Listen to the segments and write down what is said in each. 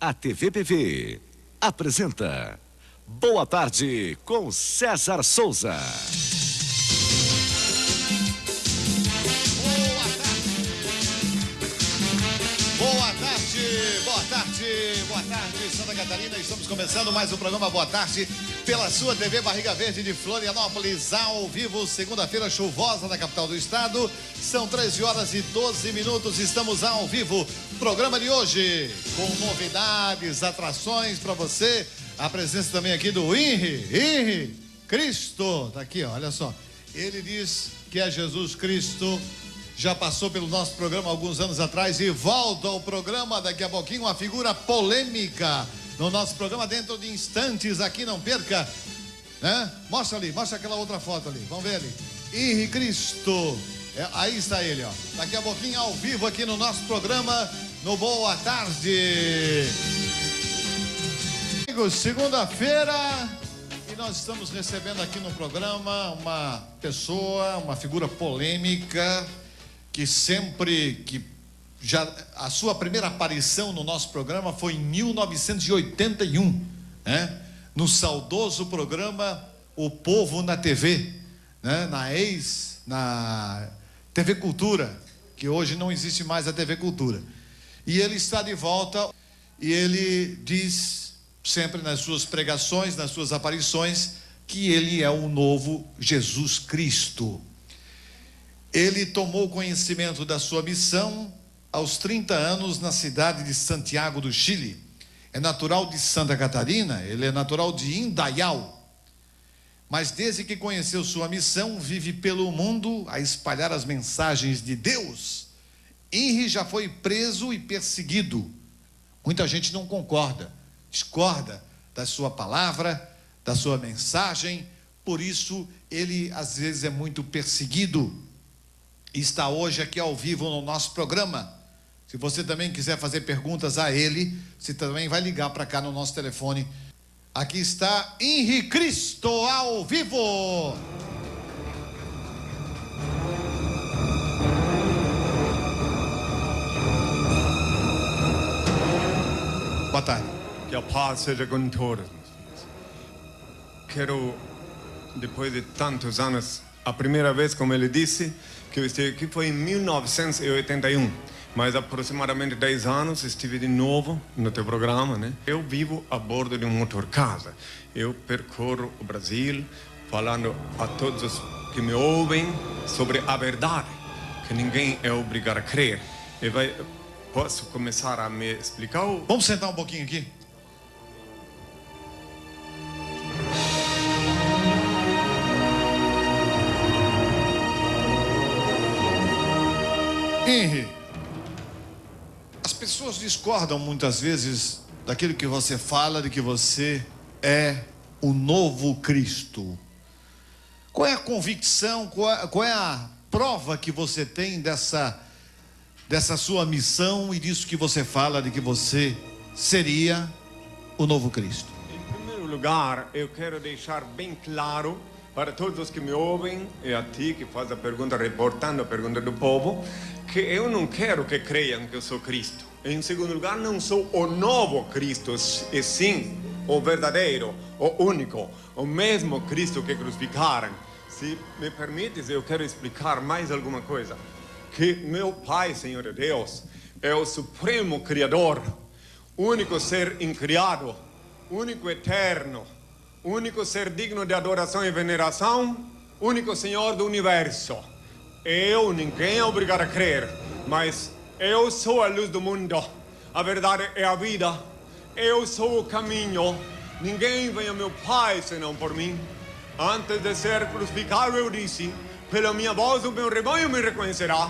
A TVPV apresenta Boa Tarde com César Souza. Boa tarde, Santa Catarina. Estamos começando mais um programa Boa Tarde pela sua TV Barriga Verde de Florianópolis, ao vivo, segunda-feira chuvosa na capital do estado. São 13 horas e 12 minutos, estamos ao vivo. Programa de hoje com novidades, atrações para você. A presença também aqui do Henri Cristo. Tá aqui, ó, olha só. Ele diz que é Jesus Cristo. Já passou pelo nosso programa alguns anos atrás e volta ao programa daqui a pouquinho, uma figura polêmica no nosso programa dentro de instantes aqui, não perca, né? Mostra ali, mostra aquela outra foto ali, vamos ver ali. Henri Cristo, aí está ele, ó. Daqui a pouquinho ao vivo aqui no nosso programa, no Boa Tarde. Amigos, segunda-feira e nós estamos recebendo aqui no programa uma pessoa, uma figura polêmica, que a sua primeira aparição no nosso programa foi em 1981, né? No saudoso programa O Povo na TV, né? Na TV Cultura, que hoje não existe mais a TV Cultura. E ele está de volta e ele diz sempre nas suas pregações, nas suas aparições, que ele é o novo Jesus Cristo. Ele tomou conhecimento da sua missão aos 30 anos na cidade de Santiago do Chile. É natural de Santa Catarina, ele é natural de Indaial. Mas desde que conheceu sua missão, vive pelo mundo a espalhar as mensagens de Deus. Henri já foi preso e perseguido. Muita gente não concorda, discorda da sua palavra, da sua mensagem. Por isso, ele às vezes é muito perseguido. Está hoje aqui ao vivo no nosso programa. Se você também quiser fazer perguntas a ele, você também vai ligar para cá no nosso telefone. Aqui está Henri Cristo ao vivo. Boa tarde. Que a paz seja com todos. Quero, depois de tantos anos, a primeira vez, como ele disse, que eu estive aqui foi em 1981, mas aproximadamente 10 anos estive de novo no teu programa, né? Eu vivo a bordo de um motor-casa. Eu percorro o Brasil falando a todos os que me ouvem sobre a verdade, que ninguém é obrigado a crer. Posso começar a me explicar? Vamos sentar um pouquinho aqui? Henri, as pessoas discordam muitas vezes daquilo que você fala, de que você é o novo Cristo. Qual é a convicção, qual é a prova que você tem dessa sua missão e disso que você fala, de que você seria o novo Cristo? Em primeiro lugar, eu quero deixar bem claro para todos os que me ouvem e a ti que faz a pergunta, reportando a pergunta do povo, que eu não quero que creiam que eu sou Cristo. Em segundo lugar, não sou o novo Cristo, e sim o verdadeiro, o único, o mesmo Cristo que crucificaram. Se me permites, eu quero explicar mais alguma coisa. Que meu Pai, Senhor Deus, é o supremo Criador, único ser incriado, único eterno, único ser digno de adoração e veneração, único Senhor do universo. Ninguém é obrigado a crer, mas eu sou a luz do mundo, a verdade é a vida, eu sou o caminho, ninguém vem a meu Pai senão por mim. Antes de ser crucificado eu disse, pela minha voz o meu rebanho me reconhecerá.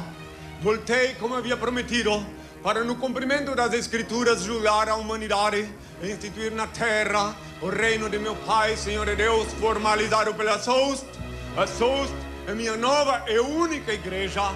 Voltei como havia prometido, para no cumprimento das Escrituras julgar a humanidade, e instituir na terra o reino de meu Pai, Senhor de Deus, formalizado pela SOST. A SOST é minha nova e única igreja,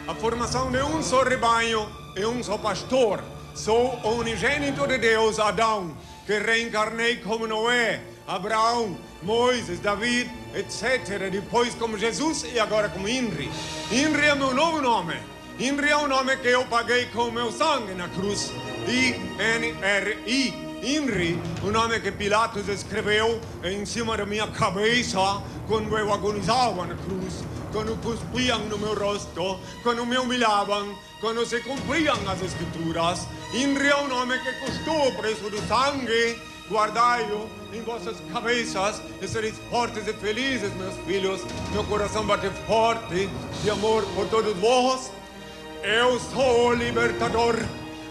a formação de um só rebanho e um só pastor. Sou o unigênito de Deus, Adão, que reencarnei como Noé, Abraão, Moisés, David, etc. Depois como Jesus e agora como Henri. Henri é meu novo nome. Henri é o nome que eu paguei com meu sangue na cruz. I-N-R-I. Inri, o nome que Pilatos escreveu em cima da minha cabeça quando eu agonizava na cruz, quando cuspiam no meu rosto, quando me humilhavam, quando se cumpriam as escrituras. Inri é o nome que custou o preço do sangue. Guardai-o em vossas cabeças e sereis fortes e felizes, meus filhos. Meu coração bate forte de amor por todos vós. Eu sou o libertador.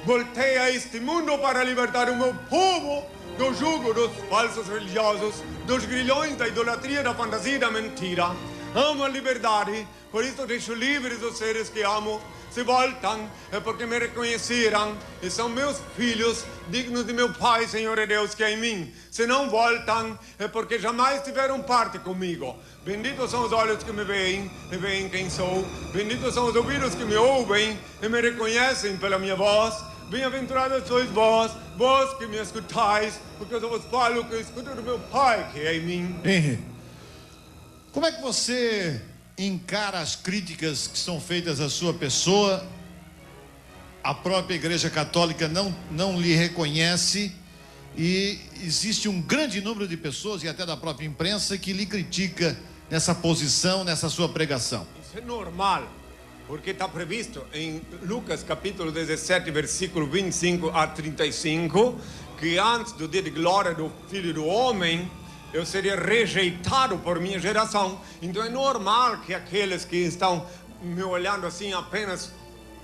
Voltei a este mundo para libertar o meu povo do jugo dos falsos religiosos, dos grilhões da idolatria, da fantasia e da mentira. Amo a liberdade, por isso deixo livres os seres que amo. Se voltam é porque me reconheceram e são meus filhos, dignos de meu Pai, Senhor e Deus, que é em mim. Se não voltam é porque jamais tiveram parte comigo. Benditos são os olhos que me veem e veem quem sou. Benditos são os ouvidos que me ouvem e me reconhecem pela minha voz. Bem-aventurados sois vós, vós que me escutais, porque eu vos falo o que eu escuto do meu Pai, que é em mim. Henry, como é que você encara as críticas que são feitas à sua pessoa? A própria Igreja Católica não lhe reconhece e existe um grande número de pessoas e até da própria imprensa que lhe critica nessa posição, nessa sua pregação. Isso é normal, porque está previsto em Lucas capítulo 17, versículo 25 a 35, que antes do dia de glória do Filho do Homem, eu seria rejeitado por minha geração. Então é normal que aqueles que estão me olhando assim apenas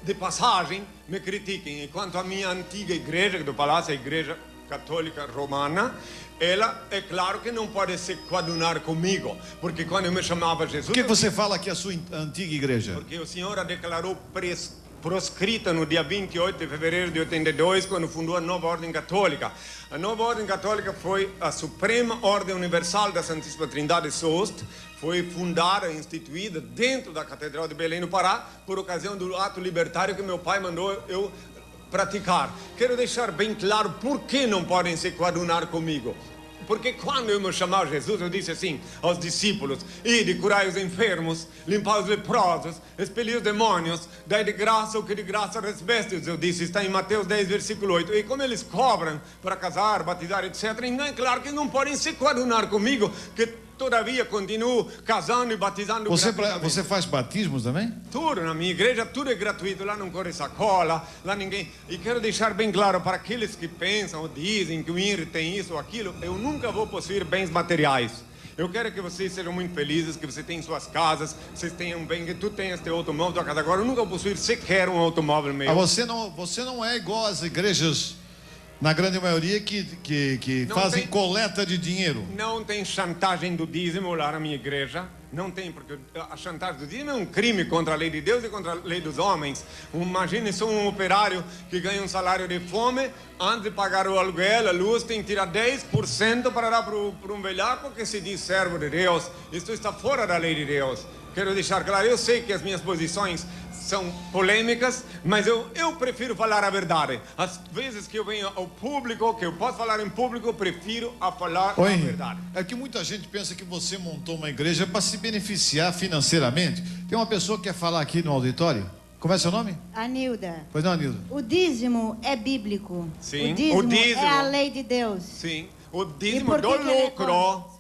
de passagem me critiquem. Enquanto a minha antiga igreja, que do palácio, a Igreja Católica Romana, ela é claro que não pode se coadunar comigo, porque quando eu me chamava Jesus... Por que você fala que é a sua antiga igreja? Porque o Senhor a declarou proscrita no dia 28 de fevereiro de 82, quando fundou a Nova Ordem Católica. A Nova Ordem Católica foi a Suprema Ordem Universal da Santíssima Trindade SOST, foi fundada e instituída dentro da Catedral de Belém, no Pará, por ocasião do ato libertário que meu pai mandou eu praticar. Quero deixar bem claro por que não podem se coadunar comigo. Porque quando eu me chamava Jesus, eu disse assim aos discípulos: ide, curai os enfermos, limpai os leprosos, expeli os demônios, dai de graça o que de graça recebestes. Eu disse, está em Mateus 10, versículo 8. E como eles cobram para casar, batizar, etc., então é claro que não podem se coadunar comigo, que todavia continuo casando e batizando. Você faz batismos também? Tudo na minha igreja, tudo é gratuito, lá não corre sacola, lá ninguém... E quero deixar bem claro para aqueles que pensam ou dizem que o INRI tem isso ou aquilo, eu nunca vou possuir bens materiais. Eu quero que vocês sejam muito felizes, que você tenha suas casas, vocês tenham bem, que tu tenhas teu automóvel, tua casa. Agora eu nunca vou possuir sequer um automóvel meu. Você não é igual às igrejas, na grande maioria, que fazem coleta de dinheiro. Não tem chantagem do dízimo lá na minha igreja. Não tem, porque a chantagem do dízimo é um crime contra a lei de Deus e contra a lei dos homens. Imagine só um operário que ganha um salário de fome, antes de pagar o aluguel, a luz, tem que tirar 10% para dar para um velhaco que se diz servo de Deus. Isso está fora da lei de Deus. Quero deixar claro, eu sei que as minhas posições são polêmicas, mas eu prefiro falar a verdade. Às vezes que eu venho ao público, que eu posso falar em público, eu prefiro falar a verdade. É que muita gente pensa que você montou uma igreja para se beneficiar financeiramente. Tem uma pessoa que quer falar aqui no auditório. Como é seu nome? Anilda. Pois não, Anilda? O dízimo é bíblico. Sim. O dízimo é a lei de Deus. Sim. O dízimo por do que que ele lucro.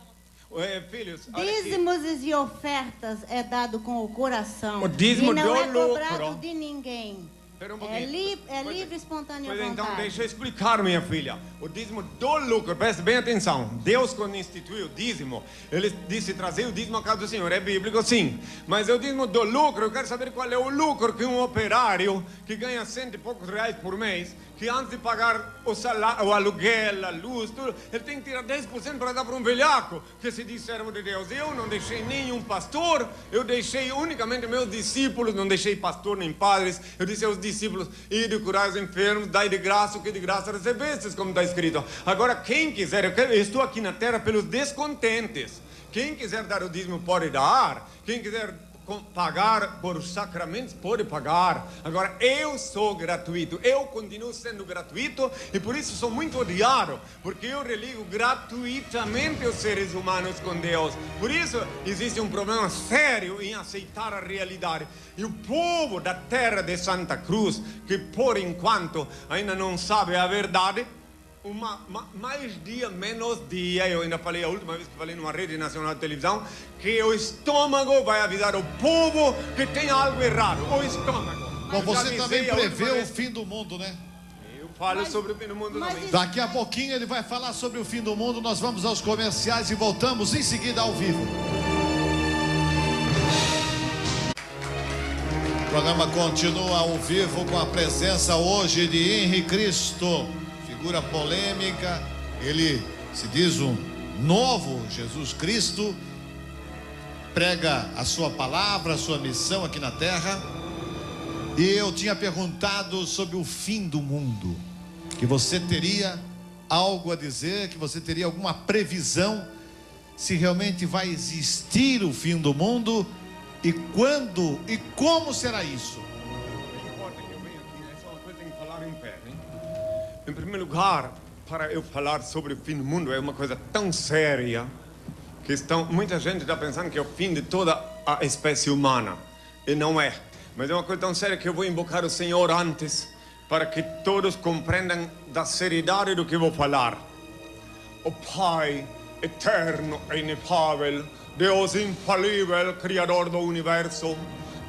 Filhos, olha aqui. Dízimos e ofertas é dado com o coração. O dízimo e não do é cobrado lucro. de ninguém. Espera um É, pouquinho. livre, espontânea Pois vontade. então, deixa eu explicar, minha filha. O dízimo do lucro, preste bem atenção. Deus, quando instituiu o dízimo, Ele disse trazer o dízimo à casa do Senhor. É bíblico, sim. Mas o dízimo do lucro, eu quero saber qual é o lucro que um operário que ganha R$100 e poucos por mês, que antes de pagar o salário, o aluguel, a luz, tudo, ele tem que tirar 10% para dar para um velhaco que se diz servo de Deus. Eu não deixei nenhum pastor, eu deixei unicamente meus discípulos, não deixei pastor nem padres, eu disse aos discípulos: ide curar os enfermos, dai de graça o que de graça recebestes, como está escrito. Agora, quem quiser, eu estou aqui na terra pelos descontentes. Quem quiser dar o dízimo pode dar, quem quiser pagar por sacramentos, pode pagar. Agora, eu sou gratuito, eu continuo sendo gratuito e por isso sou muito odiado, porque eu religo gratuitamente os seres humanos com Deus. Por isso, existe um problema sério em aceitar a realidade. E o povo da terra de Santa Cruz, que por enquanto ainda não sabe a verdade, mais dia, menos dia, eu ainda falei a última vez que falei numa rede nacional de televisão, que o estômago vai avisar o povo que tem algo errado. O estômago. Bom, você Já também avisei a última prevê o vez. fim do mundo, né? Eu falo sobre o fim do mundo também. Daqui a pouquinho ele vai falar sobre o fim do mundo. Nós vamos aos comerciais e voltamos em seguida ao vivo. O programa continua ao vivo com a presença hoje de Henri Cristo, figura polêmica. Ele se diz um novo Jesus Cristo, prega a sua palavra, a sua missão aqui na terra. E eu tinha perguntado sobre o fim do mundo, que você teria algo a dizer, que você teria alguma previsão se realmente vai existir o fim do mundo e quando e como será isso. Não importa que eu venha aqui, essa é uma coisa que tem que falar em pé, hein? Em primeiro lugar, para eu falar sobre o fim do mundo é uma coisa tão séria que muita gente está pensando que é o fim de toda a espécie humana, e não é. Mas é uma coisa tão séria que eu vou invocar o Senhor antes, para que todos compreendam da seriedade do que vou falar. O Pai eterno e inefável, Deus infalível, Criador do Universo,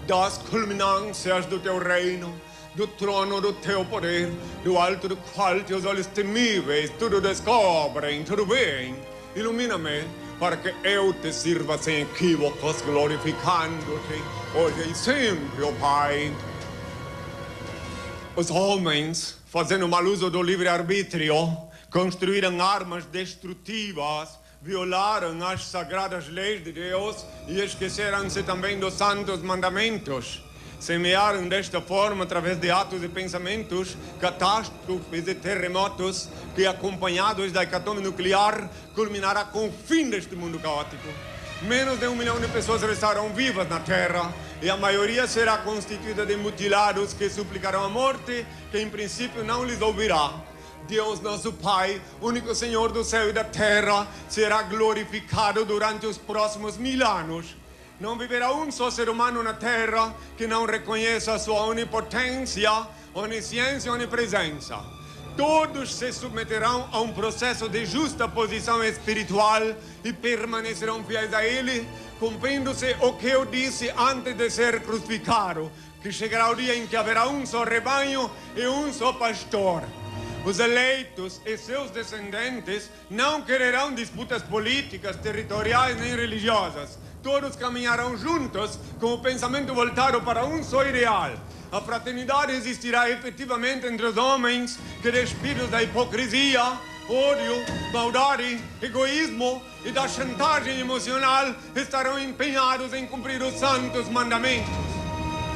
das culminâncias do teu reino, do trono do teu poder, do alto do qual teus olhos temíveis tudo descobrem, tudo bem. Ilumina-me para que eu te sirva sem equívocos, glorificando-te hoje e sempre, ó Pai. Os homens, fazendo mal uso do livre-arbítrio, construíram armas destrutivas, violaram as sagradas leis de Deus e esqueceram-se também dos santos mandamentos. Semearam desta forma, através de atos e pensamentos, catástrofes e terremotos que, acompanhados da hecatombe nuclear, culminará com o fim deste mundo caótico. Menos de 1 milhão de pessoas restarão vivas na Terra e a maioria será constituída de mutilados que suplicarão a morte, que em princípio não lhes ouvirá. Deus, nosso Pai, único Senhor do céu e da terra, será glorificado durante os próximos 1000 anos. Não viverá um só ser humano na terra que não reconheça a sua onipotência, onisciência e onipresença. Todos se submeterão a um processo de justa posição espiritual e permanecerão fiéis a Ele, cumprindo-se o que eu disse antes de ser crucificado, que chegará o dia em que haverá um só rebanho e um só pastor. Os eleitos e seus descendentes não quererão disputas políticas, territoriais nem religiosas. Todos caminharão juntos com o pensamento voltado para um só ideal. A fraternidade existirá efetivamente entre os homens que, despidos da hipocrisia, ódio, maldade, egoísmo e da chantagem emocional, estarão empenhados em cumprir os santos mandamentos.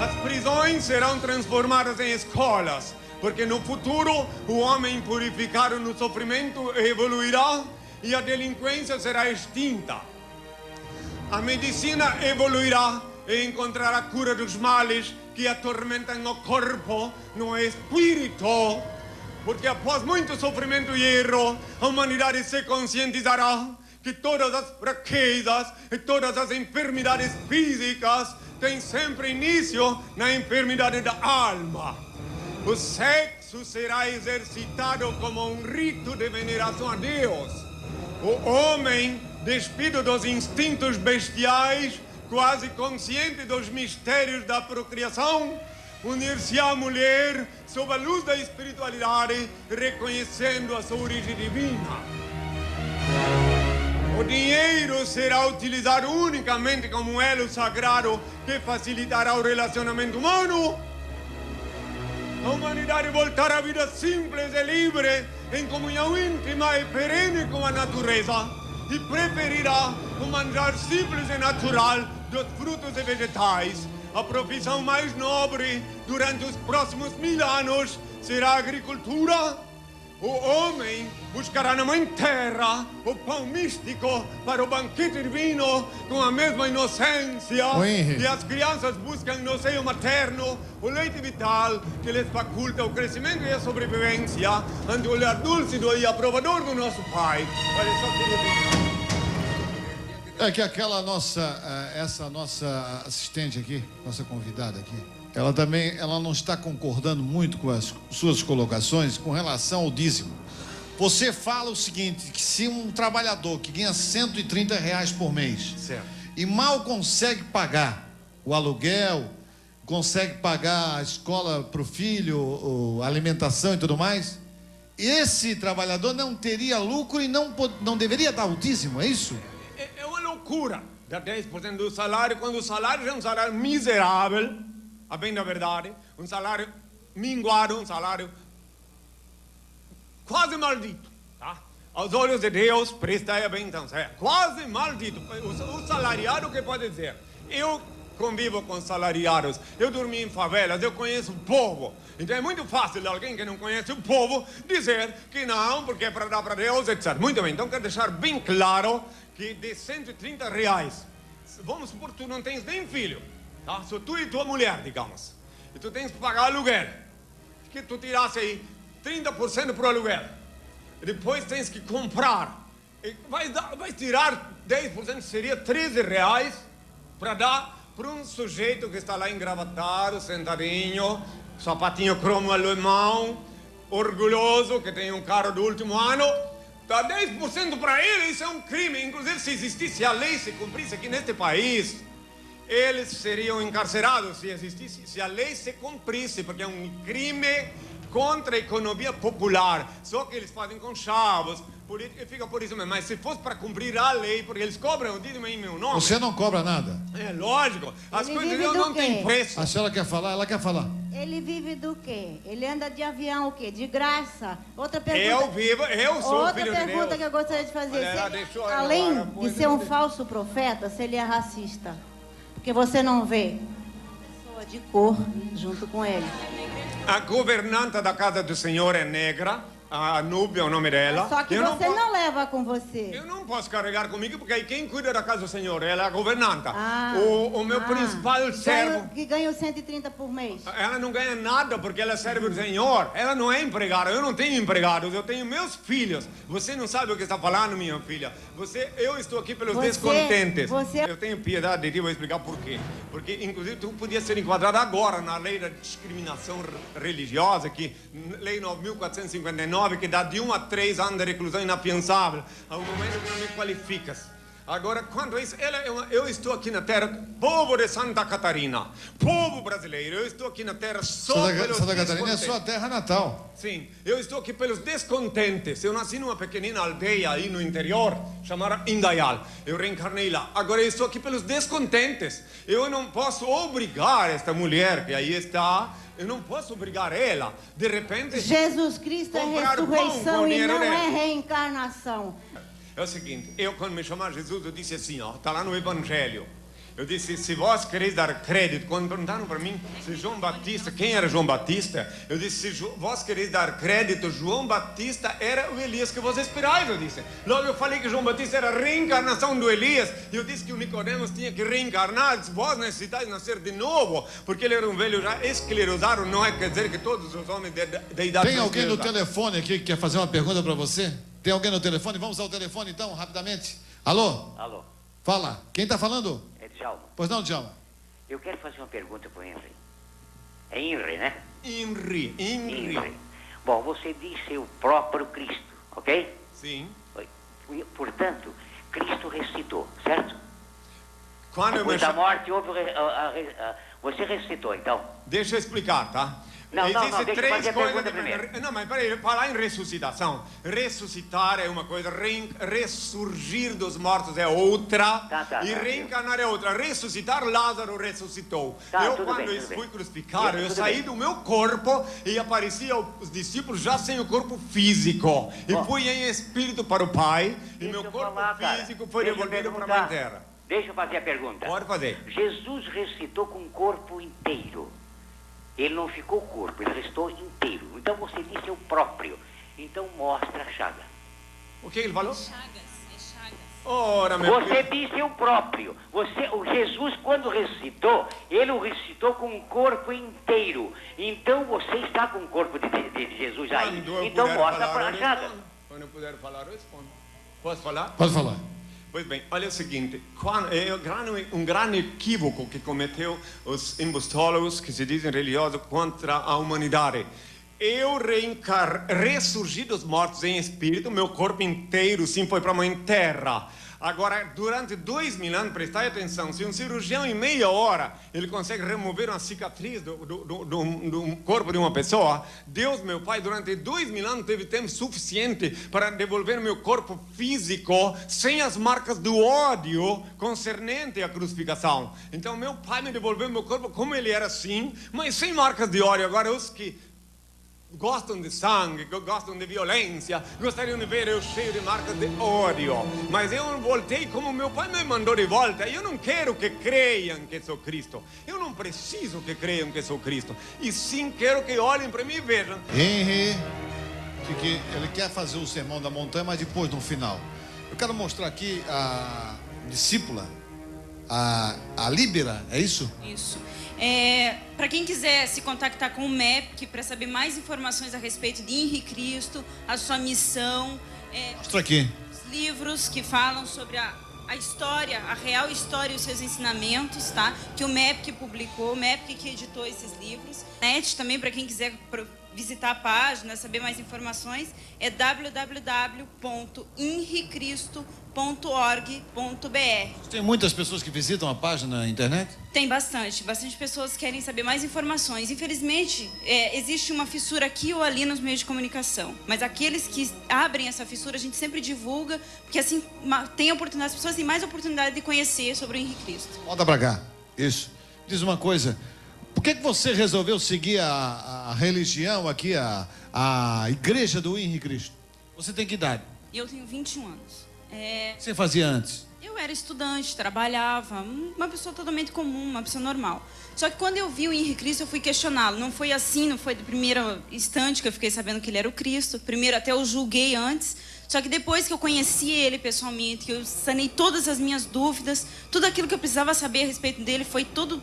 As prisões serão transformadas em escolas, porque no futuro o homem purificado no sofrimento evoluirá e a delinquência será extinta. A medicina evoluirá e encontrará a cura dos males que atormentam o corpo, no espírito. Porque após muito sofrimento e erro, a humanidade se conscientizará que todas as fraquezas e todas as enfermidades físicas têm sempre início na enfermidade da alma. O sexo será exercitado como um rito de veneração a Deus. O homem, despido dos instintos bestiais, quase consciente dos mistérios da procriação, unir-se à mulher sob a luz da espiritualidade, reconhecendo a sua origem divina. O dinheiro será utilizado unicamente como um elo sagrado que facilitará o relacionamento humano. A humanidade voltará à vida simples e livre, em comunhão íntima e perene com a natureza, e preferirá o manjar simples e natural dos frutos e vegetais. A profissão mais nobre durante os próximos 1000 anos será a agricultura. O homem buscará na mãe terra o pão místico para o banquete divino com a mesma inocência. Ô, Henry. E as crianças buscam no seio materno o leite vital que lhes faculta o crescimento e a sobrevivência ante o olhar dúlcido e aprovador do nosso Pai. Olha, só queria dizer. É que essa nossa assistente aqui, nossa convidada aqui, ela não está concordando muito com as suas colocações com relação ao dízimo. Você fala o seguinte, que se um trabalhador que ganha R$130 por mês Certo. e mal consegue pagar o aluguel, consegue pagar a escola para o filho, a alimentação e tudo mais, esse trabalhador não teria lucro e não deveria dar o dízimo, é isso? É uma loucura dar 10% do salário quando o salário é um salário miserável, a bem da verdade, um salário minguado, um salário quase maldito, tá? Aos olhos de Deus, prestai bem atenção, é quase maldito. O salariado que pode dizer, eu convivo com salariados, eu dormi em favelas, eu conheço o povo. Então é muito fácil alguém que não conhece o povo dizer que não, porque é para dar para Deus, etc. Muito bem, então quero deixar bem claro que de R$130, vamos supor que tu não tens nem filho, tá? Só tu e tua mulher, digamos, e tu tens que pagar aluguel, que tu tirasse aí 30% para o aluguel, e depois tens que comprar, e vai tirar 10%, seria R$13 para dar para um sujeito que está lá engravatado, sentadinho, sapatinho cromo alemão, orgulhoso, que tem um carro do último ano. Dá 10% para ele, isso é um crime. Inclusive, se existisse a lei, se cumprisse aqui neste país, eles seriam encarcerados se a lei se cumprisse, porque é um crime contra a economia popular. Só que eles fazem com chavos, política, e fica por isso mesmo. Mas se fosse para cumprir a lei, porque eles cobram o dízimo em meu nome. Você não cobra nada. É lógico, as Ele coisas de vive Deus do não quê? têm preço. A senhora quer falar? Ela quer falar. Ele vive do quê? Ele anda de avião o quê? De graça? Outra pergunta. Eu sou Outra filho de pergunta Deus. que eu gostaria de fazer. Olha, ela Se ele, deixou ela além agora, de pois ser eu um não- falso profeta, se ele é racista. Porque você não vê pessoa de cor junto com ele. A governanta da casa do Senhor é negra, a Núbia é o nome dela. Só que Eu você po- não leva com você. Eu não posso carregar comigo, porque aí quem cuida da casa do Senhor, ela é a governanta. Ah, O meu principal servo, Que ganha os 130 por mês. ela não ganha nada porque ela serve o Senhor. Ela não é empregada, eu não tenho empregados, eu tenho meus filhos. Você não sabe o que está falando, minha filha. Eu estou aqui pelos descontentes. Eu tenho piedade de ti, vou explicar por quê. Porque, inclusive, tu podia ser enquadrado agora na lei da discriminação religiosa, que lei 9.459, que dá de 1 a 3 anos de reclusão inafiançável. Ao momento que não me qualificas. Agora, quando isso, eu estou aqui na terra, povo de Santa Catarina, povo brasileiro, eu estou aqui na terra só pelos Santa Catarina é descontentes. sua terra natal. Sim, eu estou aqui pelos descontentes. Eu nasci numa pequenina aldeia aí no interior, chamada Indaial. Eu reencarnei lá. Agora eu estou aqui pelos descontentes. Eu não posso obrigar esta mulher que aí está, eu não posso obrigar ela. De repente, Jesus Cristo é comprar pão com ressurreição o e dinheiro não dela. é reencarnação. É o seguinte, eu quando me chamar Jesus, eu disse assim, ó, tá lá no Evangelho. Eu disse, se vós quereis dar crédito, quando perguntaram para mim se João Batista, quem era João Batista? Eu disse, se vós quereis dar crédito, João Batista era o Elias que vós esperais, eu disse. Logo eu falei que João Batista era a reencarnação do Elias, e eu disse que o Nicodemos tinha que reencarnar, disse, vós necessitais nascer de novo, porque ele era um velho já esclerosado, não é quer dizer que todos os homens de idade... Tem são alguém no esclerosados. telefone aqui que quer fazer uma pergunta para você? Tem alguém no telefone? Vamos ao telefone então, rapidamente. Alô? Alô, Fala. Quem está falando? é Djalma. Pois não, Djalma. Eu quero fazer uma pergunta para o Henry. É Henry, né? Inri. Bom, você diz ser o próprio Cristo, ok? Sim. Oi. Portanto, Cristo ressuscitou, certo? Quando eu me Depois da chamo... morte houve... você ressuscitou, então? Deixa eu explicar, tá? Não, Existem deixa eu três fazer a coisas. pergunta primeiro. Não, mas peraí, falar em ressuscitação. Ressuscitar é uma coisa, ressurgir dos mortos é outra, Tá, e reencarnar é outra. Ressuscitar, Lázaro ressuscitou. Tá, Eu, tudo quando bem, tudo fui bem. crucificado, eu Tudo saí bem. do meu corpo e apareci aos discípulos já sem o corpo físico. E Bom. fui em espírito para o Pai, e Deixa meu eu corpo falar, cara. físico foi Deixa eu devolvido para a perguntar. Mãe Terra. Deixa eu fazer a pergunta. Pode fazer. Jesus ressuscitou com o corpo inteiro. Ele não ficou corpo, ele ressuscitou inteiro. Então você disse o próprio. Então mostra a chaga. O que ele falou? Chagas, é Chagas. Ora, meu Você filho. disse o próprio. O Jesus, quando ressuscitou, ele o ressuscitou com o corpo inteiro. Então você está com o corpo de Jesus aí. Quando eu Então puder mostra falar, para a eu chaga. respondo. Quando eu puder falar, eu respondo. Posso falar? Pode falar. Pois bem, olha o seguinte, é um grande equívoco que cometeu os embustólogos que se dizem religiosos contra a humanidade. Eu ressurgi dos mortos em espírito, meu corpo inteiro sim foi para a mãe terra. Agora, durante 2000 anos, prestai atenção, se um cirurgião em meia hora, ele consegue remover uma cicatriz do corpo de uma pessoa, Deus, meu Pai, durante 2000 anos teve tempo suficiente para devolver meu corpo físico sem as marcas do ódio concernente à crucificação. Então, meu Pai me devolveu meu corpo como ele era assim, mas sem marcas de ódio. Agora, os que gostam de sangue, gostam de violência, gostariam de ver eu cheio de marcas de ódio. Mas eu voltei como meu pai me mandou de volta. Eu não quero que creiam que sou Cristo. Eu não preciso que creiam que sou Cristo. E sim quero que olhem para mim e vejam. Henry, que ele quer fazer o sermão da montanha, mas depois, no final. Eu quero mostrar aqui a discípula, a Líbera, é isso? Isso. Para quem quiser se contactar com o MEPC para saber mais informações a respeito de Henri Cristo, a sua missão, Mostra aqui. os livros que falam sobre a história, a real história e os seus ensinamentos, tá? Que o MEPC publicou, o MEPC que editou esses livros. Net também, para quem quiser visitar a página, saber mais informações, é www.henricristo.org.br. Tem muitas pessoas que visitam a página na internet? Tem bastante pessoas querem saber mais informações. Infelizmente, existe uma fissura aqui ou ali nos meios de comunicação. Mas aqueles que abrem essa fissura, a gente sempre divulga, porque assim tem oportunidade, as pessoas têm mais oportunidade de conhecer sobre o Henri Cristo. Volta pra cá. Isso. Diz uma coisa. Por que você resolveu seguir a religião aqui, a igreja do Henri Cristo? Você tem que idade? Eu tenho 21 anos. O que você fazia antes? Eu era estudante, trabalhava, uma pessoa totalmente comum, uma pessoa normal. Só que quando eu vi o Henri Cristo, eu fui questioná-lo. Não foi assim, não foi do primeiro instante que eu fiquei sabendo que ele era o Cristo. Primeiro até eu julguei antes. Só que depois que eu conheci ele pessoalmente, que eu sanei todas as minhas dúvidas, tudo aquilo que eu precisava saber a respeito dele, foi tudo...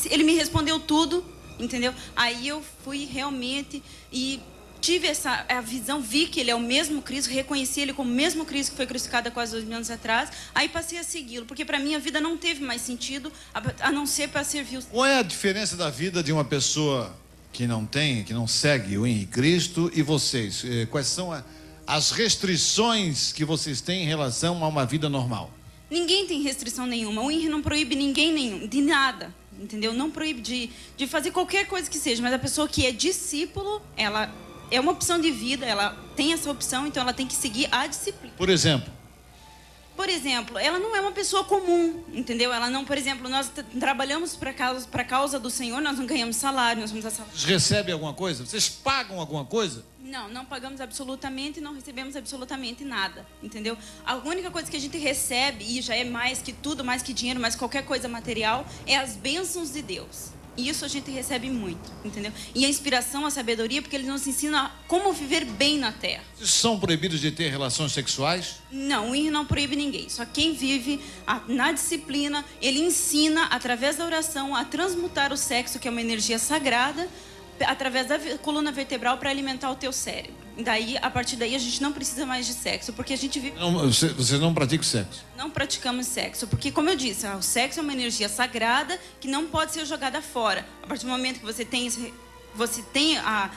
Ele me respondeu tudo, entendeu? Aí eu fui realmente e tive a visão, vi que ele é o mesmo Cristo, reconheci ele como o mesmo Cristo que foi crucificado há quase 2000 anos atrás. Aí passei a segui-lo, porque para mim a vida não teve mais sentido a não ser para servir os... Qual é a diferença da vida de uma pessoa que não segue o Henri Cristo e vocês? Quais são as restrições que vocês têm em relação a uma vida normal? Ninguém tem restrição nenhuma. O Henri não proíbe ninguém de nada, entendeu? Não proíbe de fazer qualquer coisa que seja, mas a pessoa que é discípulo, ela é uma opção de vida, ela tem essa opção, então ela tem que seguir a disciplina. Por exemplo, ela não é uma pessoa comum, entendeu? Ela não, por exemplo, nós trabalhamos para a causa do Senhor, nós não ganhamos salário, nós vamos a salário. vocês recebem alguma coisa? Vocês pagam alguma coisa? Não pagamos absolutamente, não recebemos absolutamente nada, entendeu? A única coisa que a gente recebe, e já é mais que tudo, mais que dinheiro, mais qualquer coisa material, é as bênçãos de Deus. E isso a gente recebe muito, entendeu? E a inspiração, a sabedoria, porque ele nos ensina como viver bem na terra. Vocês são proibidos de ter relações sexuais? Não, o Henri não proíbe ninguém. Só quem vive na disciplina, ele ensina, através da oração, a transmutar o sexo, que é uma energia sagrada, através da coluna vertebral para alimentar o teu cérebro. Daí, a partir daí, a gente não precisa mais de sexo, porque a gente vive... Vocês não praticam sexo? Não praticamos sexo, porque, como eu disse, o sexo é uma energia sagrada que não pode ser jogada fora. A partir do momento que você tem a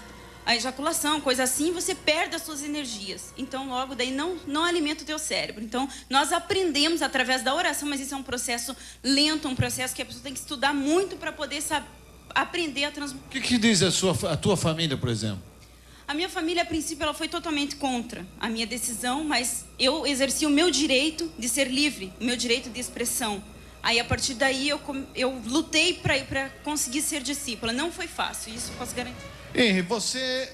ejaculação, coisa assim, você perde as suas energias. Então, logo daí, não alimenta o teu cérebro. Então, nós aprendemos através da oração, mas isso é um processo lento, um processo que a pessoa tem que estudar muito para poder aprender a transmutar. O que diz a tua família, por exemplo? A minha família, a princípio, ela foi totalmente contra a minha decisão, mas eu exerci o meu direito de ser livre, o meu direito de expressão. Aí, a partir daí, eu lutei para conseguir ser discípula. Não foi fácil, isso eu posso garantir. Henri, você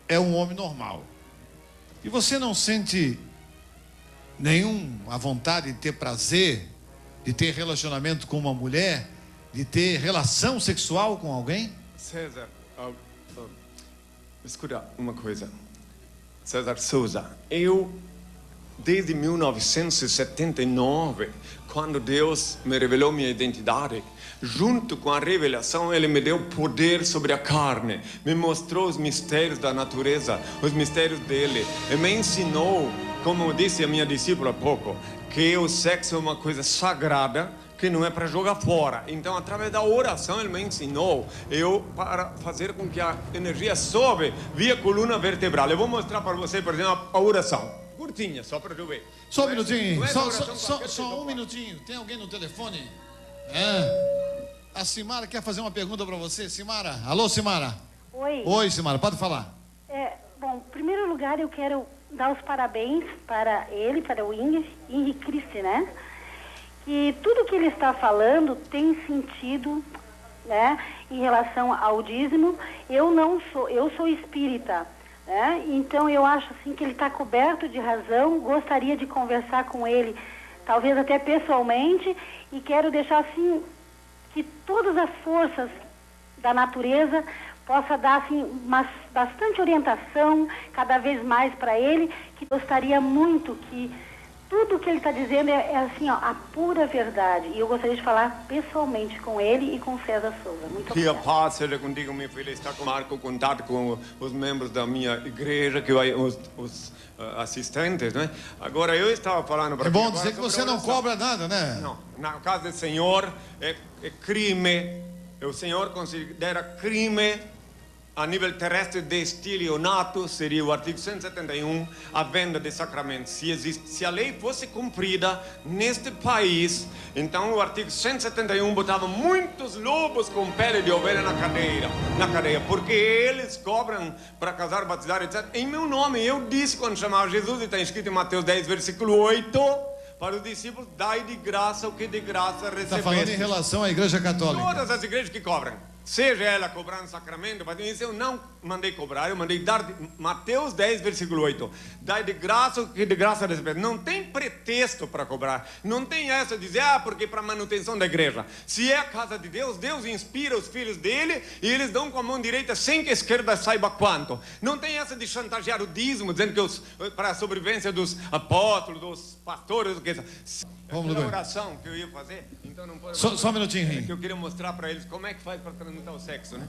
é um homem normal. E você não sente nenhuma vontade de ter prazer, de ter relacionamento com uma mulher, de ter relação sexual com alguém? César, escuta uma coisa. César Souza, eu, desde 1979, quando Deus me revelou minha identidade, junto com a revelação, Ele me deu poder sobre a carne, me mostrou os mistérios da natureza, os mistérios dele, e me ensinou, como disse a minha discípula há pouco, que o sexo é uma coisa sagrada, que não é para jogar fora. Então, através da oração, Ele me ensinou para fazer com que a energia sobe via coluna vertebral. Eu vou mostrar para você, por exemplo, a oração. Curtinha, só para eu ver. Só um minutinho, Não é só oração um minutinho. Tem alguém no telefone? A Simara quer fazer uma pergunta para você. Simara, alô Simara. Oi. Oi Simara, pode falar. Bom, em primeiro lugar eu quero dar os parabéns para ele, para o Henri Christi, né? Que tudo que ele está falando tem sentido, né? Em relação ao dízimo. Eu sou espírita, né? Então eu acho assim que ele está coberto de razão. Gostaria de conversar com ele, talvez até pessoalmente, e quero deixar assim que todas as forças da natureza possa dar assim bastante orientação cada vez mais para ele, que gostaria muito que tudo que ele está dizendo é assim, ó, a pura verdade. E eu gostaria de falar pessoalmente com ele e com César Souza. Muito Que a obrigada. paz seja contigo, minha filha. Está com Marco, contato com os membros da minha igreja, que os assistentes, né? Agora, eu estava falando para É bom dizer que você não oração. cobra nada, né? Não, na casa do Senhor é crime. O Senhor considera crime a nível terrestre de estelionato, seria o artigo 171, a venda de sacramentos. Se a lei fosse cumprida neste país, então o artigo 171 botava muitos lobos com pele de ovelha na cadeia, porque eles cobram para casar, batizar, etc. Em meu nome, eu disse quando chamava Jesus, e está escrito em Mateus 10, versículo 8, para os discípulos, dai de graça o que de graça recebeste. Está falando em relação à Igreja Católica. Todas as igrejas que cobram, seja ela cobrando sacramento, isso eu não mandei cobrar, eu mandei dar Mateus 10, versículo 8. Dai de graça o que de graça recebeste. Não tem pretexto para cobrar. Não tem essa de dizer, porque para manutenção da igreja. Se é a casa de Deus, Deus inspira os filhos dele e eles dão com a mão direita sem que a esquerda saiba quanto. Não tem essa de chantagear o dízimo, dizendo que para a sobrevivência dos apóstolos, dos pastores, o que Vamos, aquela Luiz. oração que eu ia fazer, então não pode. Só um minutinho, Que Henri. eu queria mostrar para eles como é que faz para transmutar o sexo, né?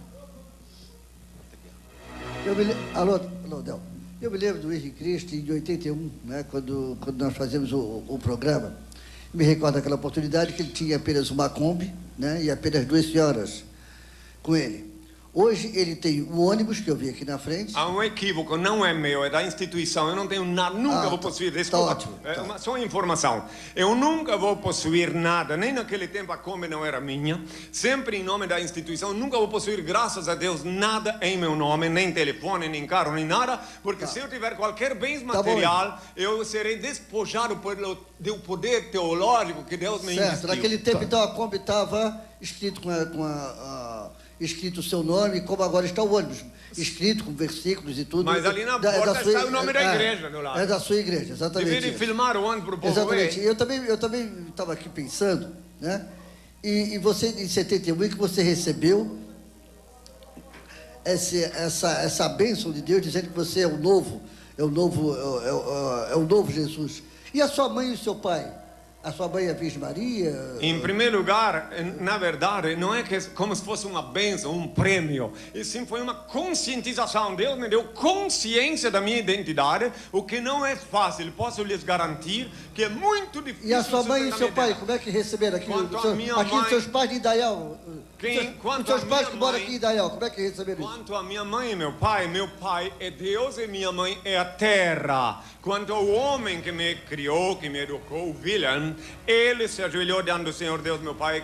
Alô, Del. Eu me lembro do Henri Christi de 81, né, quando nós fazíamos o programa. Me recordo daquela oportunidade que ele tinha apenas uma Kombi, né, e apenas 2 senhoras com ele. Hoje ele tem um ônibus que eu vi aqui na frente. Há um equívoco, não é meu, é da instituição. Eu não tenho nada, nunca vou possuir. Desculpa, tá ótimo, é tá. só informação. Eu nunca vou possuir nada, nem naquele tempo a Kombi não era minha. Sempre em nome da instituição, nunca vou possuir, graças a Deus, nada em meu nome, nem telefone, nem carro, nem nada, porque se eu tiver qualquer bens material, eu serei despojado do poder teológico que Deus me Certo, investiu. naquele tempo então a Kombi estava escrito escrito o seu nome, como agora está o ônibus, escrito com versículos e tudo. Mas ali na porta está o nome da igreja do lado. É da sua igreja, exatamente. Deveria filmar o ônibus para o povo Exatamente. ver. Eu também estava aqui pensando, né? E você, em 71, que você recebeu essa bênção de Deus, dizendo que você é o novo Jesus. E a sua mãe e o seu pai? A sua mãe é a Virgem Maria? Em primeiro lugar, na verdade, não é que como se fosse uma bênção, um prêmio. E sim foi uma conscientização. Deus me deu consciência da minha identidade, o que não é fácil. Posso lhes garantir que é muito difícil. E a sua mãe e seu sustentar pai, minha como é que receberam aqui? Quanto a minha Aqui mãe- os seus pais de Indaial. Quanto Os seus a pais minha que moram mãe- aqui em Indaial, como é que receberam isso? Quanto a minha mãe e meu pai é Deus e minha mãe é a terra. Quanto ao homem que me criou, que me educou, o William, ele se ajoelhou diante do Senhor Deus, meu pai,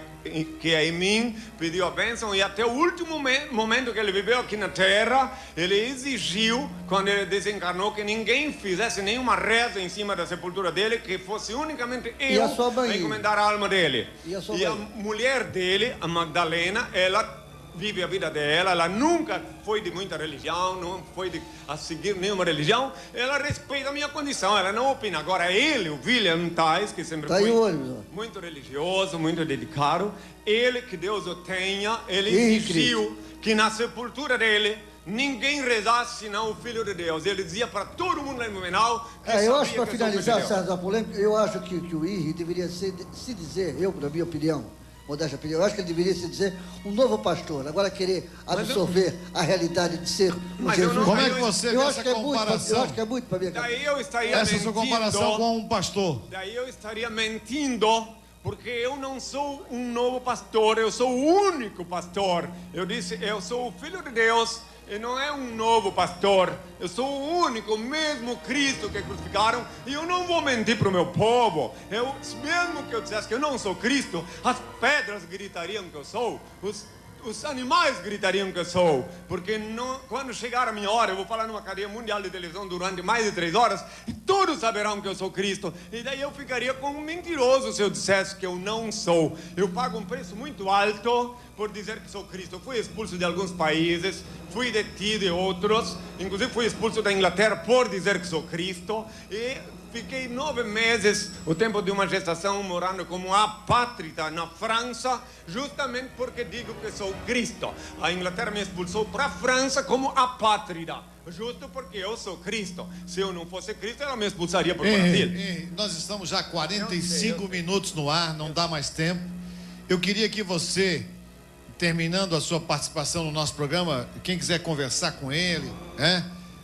que é em mim, pediu a bênção e até o último momento que ele viveu aqui na terra, ele exigiu, quando ele desencarnou, que ninguém fizesse nenhuma reza em cima da sepultura dele, que fosse unicamente eu a sua mãe? a encomendar a alma dele. E a sua E a mãe? mulher dele, a Magdalena, ela vive a vida dela, ela nunca foi de muita religião, não foi a seguir nenhuma religião, ela respeita a minha condição, ela não opina. Agora ele, o William Tais, que sempre Tá aí foi o ônibus, ó. muito religioso, muito dedicado, ele, que Deus o tenha, ele Henri exigiu que na sepultura dele ninguém rezasse senão o Filho de Deus. Ele dizia para todo mundo lá no Menal que eu acho, sabia para que eu sou o Filho de finalizar, Deus. César, a polêmica, eu acho que o Henry deveria se dizer, na minha opinião, modéstia opinião, eu acho que ele deveria se dizer um novo pastor. Agora querer absorver a realidade de ser um Mas eu Jesus. não- Como é que você vê eu essa acho que é muito, eu comparação? acho que é muito para minha cabeça. Daí eu estaria Essa mentindo. sua comparação com um pastor. Daí eu estaria mentindo, porque eu não sou um novo pastor, eu sou o único pastor. Eu disse, eu sou o Filho de Deus e não é um novo pastor. Eu sou o único, o mesmo Cristo que crucificaram, e eu não vou mentir para o meu povo. Mesmo que eu dissesse que eu não sou Cristo, as pedras gritariam que eu sou, os animais gritariam que eu sou, porque quando chegar a minha hora, eu vou falar numa cadeia mundial de televisão durante mais de 3 horas, e todos saberão que eu sou Cristo, e daí eu ficaria como um mentiroso se eu dissesse que eu não sou. Eu pago um preço muito alto por dizer que sou Cristo. Eu fui expulso de alguns países, fui detido de outros, inclusive fui expulso da Inglaterra por dizer que sou Cristo, e fiquei 9 meses, o tempo de uma gestação, morando como apátrida na França, justamente porque digo que sou Cristo. A Inglaterra me expulsou para a França como apátrida, justo porque eu sou Cristo. Se eu não fosse Cristo, ela me expulsaria para o Brasil. Nós estamos já 45 minutos no ar, não dá mais tempo. Eu queria que você, terminando a sua participação no nosso programa, quem quiser conversar com ele,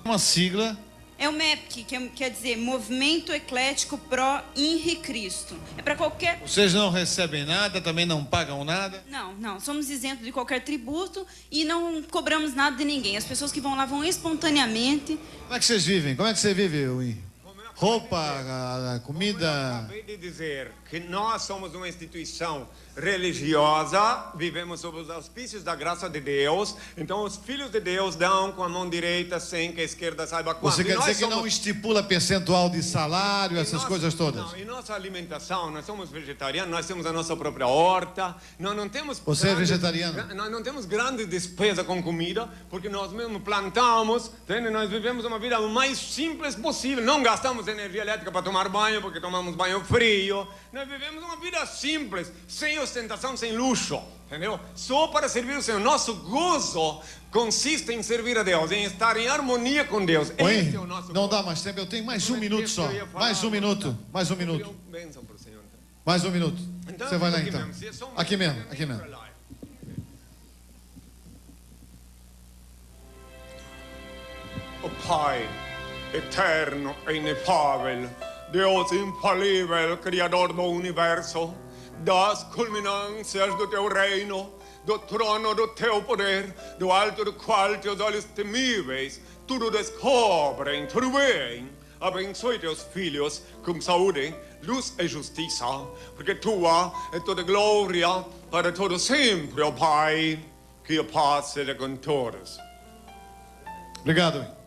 uma sigla. É o MEPC, que quer dizer Movimento Eclético Pro Henri Cristo. É para qualquer... Vocês não recebem nada, também não pagam nada? Não, somos isentos de qualquer tributo e não cobramos nada de ninguém. As pessoas que vão lá vão espontaneamente. Como é que vocês vivem? Como é que você vive, Henri? Roupa, a comida... Eu acabei de dizer que nós somos uma instituição religiosa, vivemos sob os auspícios da graça de Deus, então os filhos de Deus dão com a mão direita sem que a esquerda saiba quanto. Você quer dizer que não estipula percentual de salário, essas coisas todas? Não, e nossa alimentação, nós somos vegetarianos, nós temos a nossa própria horta, nós não temos... Você é vegetariano? Nós não temos grande despesa com comida, porque nós mesmos plantamos, entende? Nós vivemos uma vida o mais simples possível, não gastamos energia elétrica para tomar banho, porque tomamos banho frio, nós vivemos uma vida simples, sem ostentação, sem luxo, entendeu? Só para servir o Senhor. Nosso gozo consiste em servir a Deus, em estar em harmonia com Deus. Esse é o nosso não gozo. dá mais tempo, eu tenho mais um minuto só. Mais um minuto, mais um minuto. Bênção para o Senhor. Então. Mais um minuto. Então, Você vai lá aqui então. mesmo. Se é só um Aqui mesmo, minuto, aqui mesmo. para lá. O Pai, eterno e inefável, Deus infalível, Criador do Universo, das culminâncias do teu reino, do trono do teu poder, do alto do qual teus olhos temíveis tudo descobrem, tudo bem. Abençoe teus filhos com saúde, luz e justiça, porque tua é toda glória para todo sempre, ó Pai, que a paz seja com todos. Obrigado, Henri.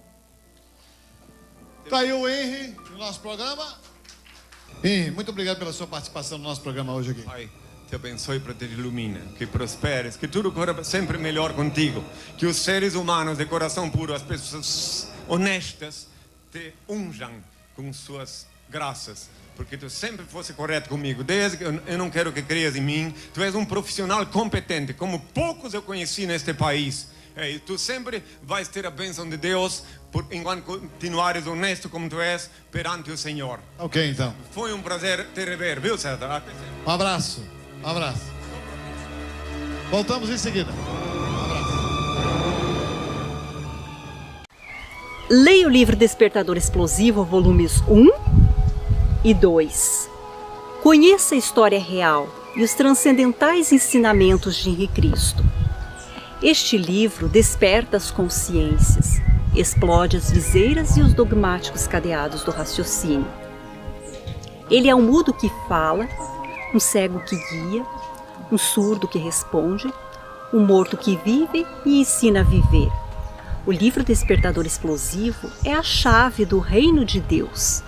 Tá aí o Henri no nosso programa. Henri, muito obrigado pela sua participação no nosso programa hoje aqui. Pai, te abençoe para te ilumina, que prosperes, que tudo corra sempre melhor contigo, que os seres humanos de coração puro, as pessoas honestas, te unjam com suas graças, porque tu sempre fosse correto comigo, desde que eu não quero que creias em mim, tu és um profissional competente, como poucos eu conheci neste país, e tu sempre vais ter a bênção de Deus, enquanto continuares honesto como tu és, perante o Senhor. Ok, então. Foi um prazer te rever, viu, César? Até sempre. Um abraço. Um abraço. Voltamos em seguida. Um abraço. Leia o livro Despertador Explosivo, volumes 1 e 2. Conheça a história real e os transcendentais ensinamentos de Henri Cristo. Este livro desperta as consciências, explode as viseiras e os dogmáticos cadeados do raciocínio. Ele é um mudo que fala, um cego que guia, um surdo que responde, um morto que vive e ensina a viver. O livro Despertador Explosivo é a chave do reino de Deus.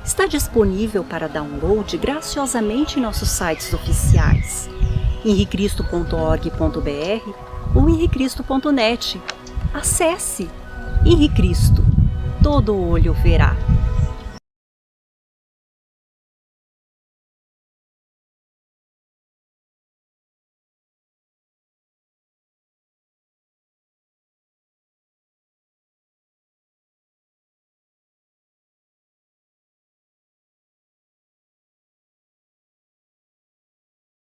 Está disponível para download graciosamente em nossos sites oficiais, henricristo.org.br ou henricristo.net. Acesse Henri Cristo, todo olho verá.